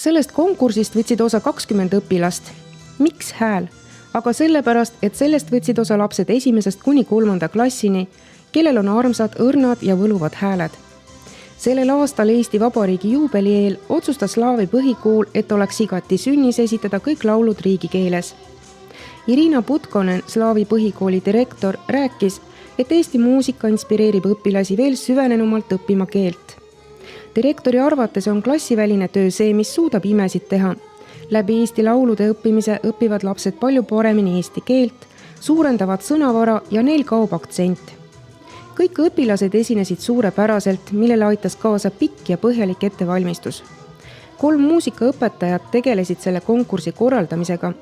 Sellest konkursist võtsid osa 20 õpilast. Miks hääl? Aga sellepärast, et sellest võtsid osa lapsed 1. kuni 3. klassini, kellel on armsad, õrnad ja võluvad hääled. Sellel aastal Eesti Vabariigi juubeli eel otsustas Slaavi põhikool, et oleks igati sünnis esitada kõik laulud riigikeeles. Irina Putkonen, Slaavi põhikooli direktor, rääkis, et Eesti muusika inspireerib õpilasi veel süvenenumalt õppima keelt. Direktori arvates on klassiväline töö see, mis suudab imesid teha. Läbi Eesti laulude õppimise õpivad lapsed palju paremini eesti keelt, suurendavad sõnavara ja neil kaob aktsent. Kõik õpilased esinesid suurepäraselt, millele aitas kaasa pikk ja põhjalik ettevalmistus. 3 muusikaõpetajat tegelesid selle konkursi korraldamisega.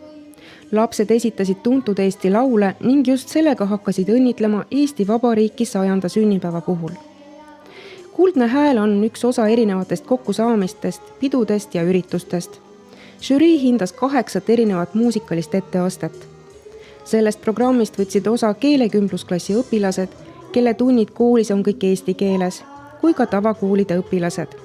Lapsed esitasid tuntud Eesti laule ning just sellega hakkasid õnnitlema Eesti Vabariiki 100. sünnipäeva puhul. Kuldne hääl on üks osa erinevatest kokkusaamistest, pidudest ja üritustest. Žürii hindas 8 erinevat muusikalist etteastet. Sellest programmist võtsid osa keelekümblusklassi õpilased, kelle tunnid koolis on kõik eesti keeles, kui ka tavakoolide õpilased.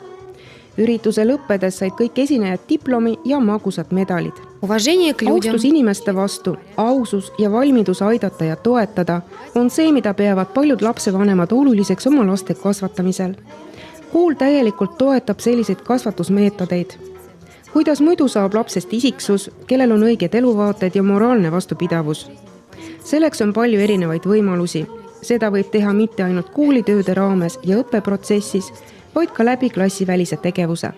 Ürituse lõppedes said kõik esinejad diplomi ja magusad medalid. Austus inimeste vastu, ausus ja valmidus aidata ja toetada on see, mida peavad paljud lapsevanemad oluliseks oma laste kasvatamisel. Kool täielikult toetab selliseid kasvatusmeetodeid. Kuidas muidu saab lapsest isiksus, kellel on õiged eluvaated ja moraalne vastupidavus? Selleks on palju erinevaid võimalusi. Seda võib teha mitte ainult koolitööde raames ja õppeprotsessis, vaid ka läbi klassivälise tegevuse.